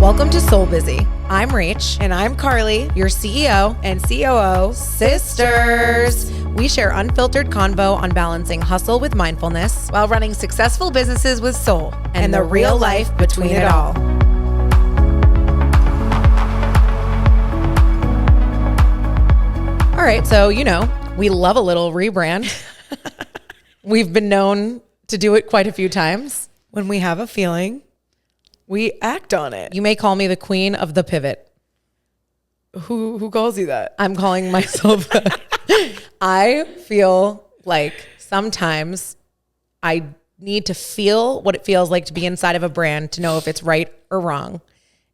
Welcome to SoulBusy. I'm Rach. And I'm Carli, your CEO and COO sisters. We share unfiltered convo on balancing hustle with mindfulness while running successful businesses with soul and the real life between it all. All right, so we love a little rebrand. We've been known to do it quite a few times. When we have a feeling, we act on it. You may call me the queen of the pivot. Who calls you that? I'm calling myself I feel like sometimes I need to feel what it feels like to be inside of a brand to know if it's right or wrong.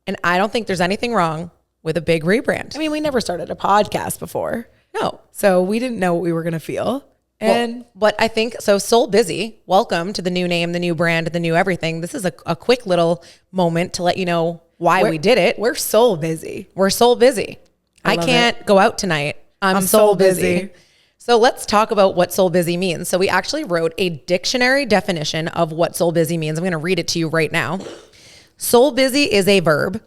And I don't think there's anything wrong with a big rebrand. I mean, we never started a podcast before. No. So we didn't know what we were going to feel. And but I think so. SoulBusy, welcome to the new name, the new brand, the new everything. This is a quick little moment to let you know why we did it. We're SoulBusy. We're SoulBusy. I can't go out tonight. I'm SoulBusy. So let's talk about what SoulBusy means. So we actually wrote a dictionary definition of what SoulBusy means. I'm going to read it to you right now. SoulBusy is a verb.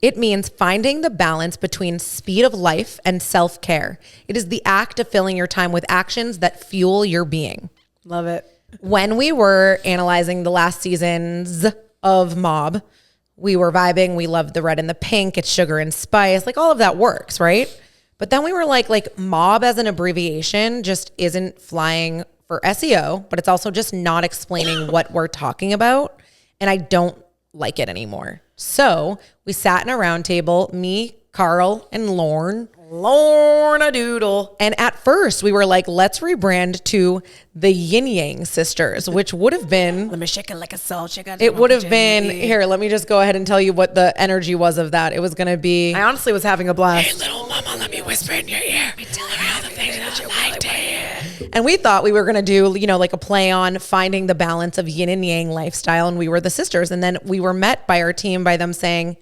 It means finding the balance between speed of life and self-care. It is the act of filling your time with actions that fuel your being. Love it. When we were analyzing the last seasons of Mob, we were vibing. We loved the red and the pink. It's sugar and spice. Like all of that works, right? But then we were like Mob as an abbreviation just isn't flying for SEO, but it's also just not explaining what we're talking about. And I don't like it anymore. So we sat in a round table, me, Carl, and Lorna Doodle. And at first we were like, let's rebrand to the Yin Yang Sisters, which would have been, let me shake it like a soul chicken. It would have been, here, let me just go ahead and tell you what the energy was of that. It was going to be, I honestly was having a blast. Hey, little mama, let me whisper in your ear. Let me tell you all the things that you like to hear. And we thought we were going to do, like a play on finding the balance of yin and yang lifestyle. And we were the sisters. And then we were met by our team by them saying,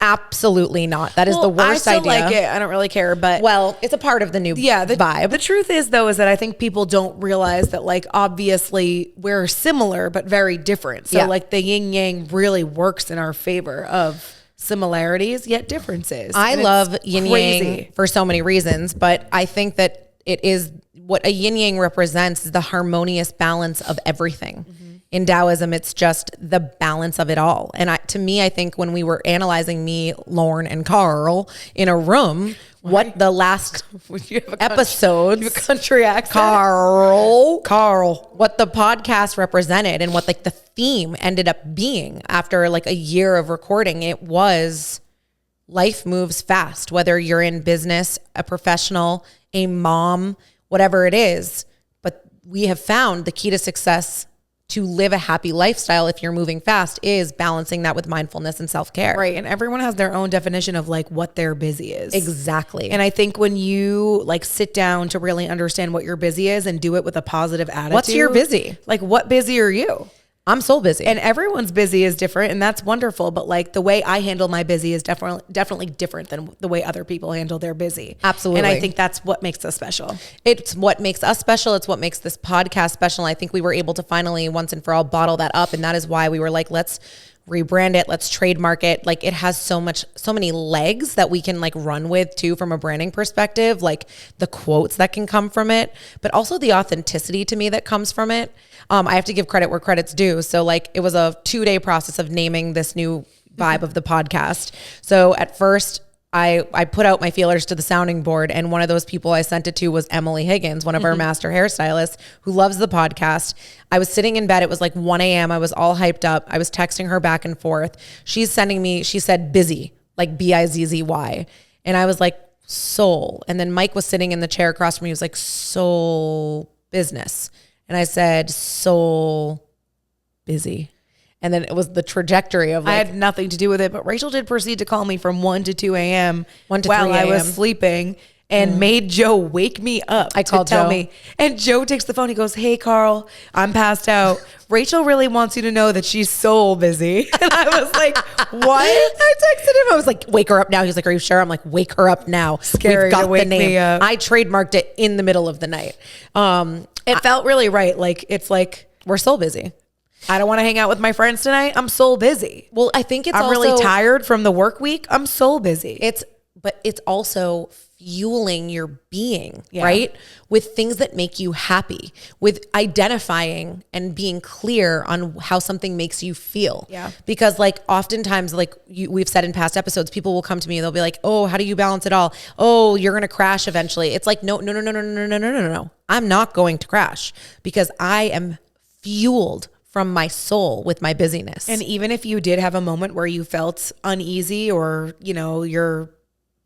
absolutely not. That is the worst idea. I still like it. I don't really care, but it's a part of the new vibe. The truth is though, is that I think people don't realize that obviously we're similar, but very different. So the yin yang really works in our favor of similarities, yet differences. I love yin yang for so many reasons, but I think that it is what a yin yang represents is the harmonious balance of everything. Mm-hmm. In Taoism, it's just the balance of it all. And to me, I think when we were analyzing me, Lorne, and Carl in a room, what the last episodes, you have a country accent. Carl, what the podcast represented and what the theme ended up being after a year of recording, it was life moves fast, whether you're in business, a professional, a mom, whatever it is. But we have found the key to success to live a happy lifestyle if you're moving fast is balancing that with mindfulness and self-care. Right. And everyone has their own definition of what their busy is. Exactly. And I think when you sit down to really understand what your busy is and do it with a positive attitude. What's your busy? What busy are you? I'm SoulBusy. And everyone's busy is different, and that's wonderful. But the way I handle my busy is definitely different than the way other people handle their busy. Absolutely. And I think that's what makes us special. It's what makes us special. It's what makes this podcast special. I think we were able to finally once and for all bottle that up. And that is why we were let's rebrand it. Let's trademark it. It has so many legs that we can run with too, from a branding perspective, the quotes that can come from it, but also the authenticity to me that comes from it. I have to give credit where credit's due. So it was a 2-day process of naming this new vibe of the podcast. So at first I put out my feelers to the sounding board, and one of those people I sent it to was Emily Higgins, one of our master hairstylists who loves the podcast. I was sitting in bed. It was 1 a.m. I was all hyped up. I was texting her back and forth. She's sending me, she said busy, Bizzy. And I was soul. And then Mike was sitting in the chair across from me. He was soul business. And I said, soul busy. And then it was the trajectory of I had nothing to do with it, but Rachel did proceed to call me from 1 to 2 a.m. 1 to 3 while a.m. I was sleeping and made Joe wake me up. I called tell Joe. me. And Joe takes the phone. He goes, hey, Carl, I'm passed out. Rachel really wants you to know that she's so busy. And I was like, what? I texted him. I was like, wake her up now. He's like, are you sure? I'm like, wake her up now. Scary We've got to wake the name. me up. I trademarked it in the middle of the night. It felt really right. It's we're SoulBusy. I don't want to hang out with my friends tonight. I'm soul busy. Well, I think I'm really tired from the work week. I'm soul busy. But it's also fueling your being, right? With things that make you happy, with identifying and being clear on how something makes you feel. Yeah. Because like oftentimes, like we've said in past episodes, people will come to me and they'll be like, oh, how do you balance it all? Oh, you're going to crash eventually. It's like, no. I'm not going to crash because I am fueled from my soul with my busyness. And even if you did have a moment where you felt uneasy or, your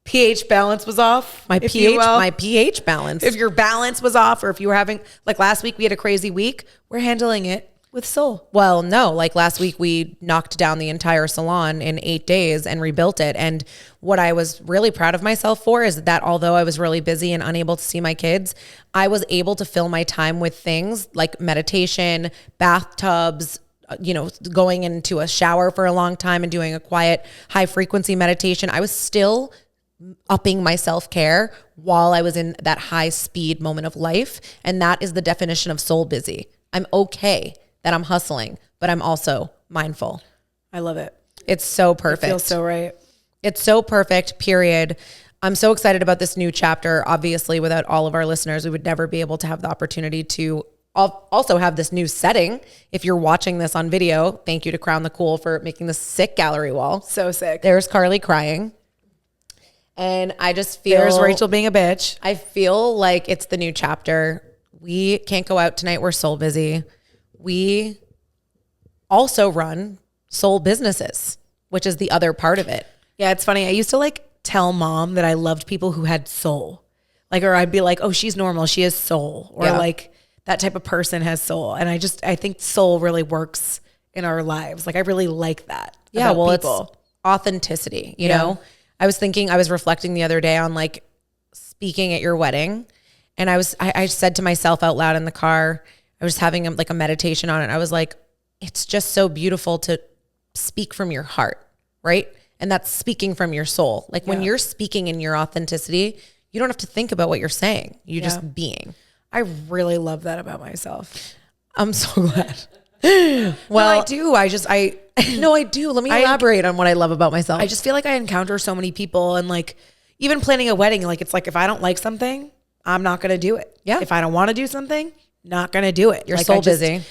pH balance was off. My pH balance. If your balance was off, or if you were having, like last week we had a crazy week, we're handling it with soul. Well, no, like last week we knocked down the entire salon in 8 days and rebuilt it. And what I was really proud of myself for is that although I was really busy and unable to see my kids, I was able to fill my time with things like meditation, bathtubs, going into a shower for a long time and doing a quiet, high frequency meditation. I was still upping my self-care while I was in that high speed moment of life. And that is the definition of soul busy. I'm okay that I'm hustling, but I'm also mindful. I love it. It's so perfect. It feels so right. It's so perfect, period. I'm so excited about this new chapter. Obviously, without all of our listeners, we would never be able to have the opportunity to also have this new setting. If you're watching this on video, thank you to Crown the Cool for making this sick gallery wall. So sick. There's Carli crying. And I just feel... There's Rachel being a bitch. I feel like it's the new chapter. We can't go out tonight. We're soul busy. We also run soul businesses, which is the other part of it. Yeah, it's funny. I used to tell mom that I loved people who had soul. Or I'd be like, oh, she's normal. She has soul. Or that type of person has soul. And I think soul really works in our lives. I really like that. Yeah, well, people. It's authenticity, you know? I was reflecting the other day on speaking at your wedding. And I said to myself out loud in the car, I was having a meditation on it. I was like, it's just so beautiful to speak from your heart, right? And that's speaking from your soul. When you're speaking in your authenticity, you don't have to think about what you're saying. You're just being. I really love that about myself. I'm so glad. Well, no, I do. No, I do. Let me elaborate on what I love about myself. I just feel like I encounter so many people and even planning a wedding, it's if I don't like something, I'm not going to do it. Yeah. If I don't want to do something, not going to do it. You're soul busy.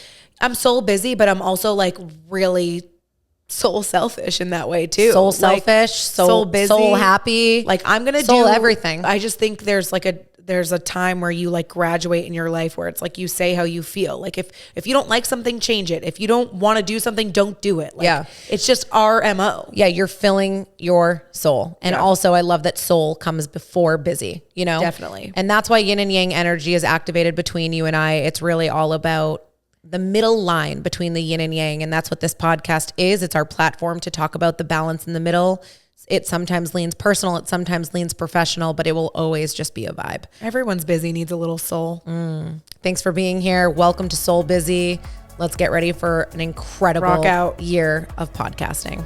I'm soul busy, but I'm also really soul selfish in that way too. Soul selfish, soul busy, soul happy. I'm going to do everything. I just think there's a time where you graduate in your life where it's you say how you feel. If you don't like something, change it. If you don't want to do something, don't do it. It's just our MO. Yeah. You're filling your soul. And also I love that soul comes before busy, Definitely. And that's why yin and yang energy is activated between you and I. It's really all about the middle line between the yin and yang. And that's what this podcast is. It's our platform to talk about the balance in the middle. It sometimes leans personal. It sometimes leans professional, but it will always just be a vibe. Everyone's busy, needs a little soul. Thanks for being here. Welcome to Soul Busy. Let's get ready for an incredible year of podcasting.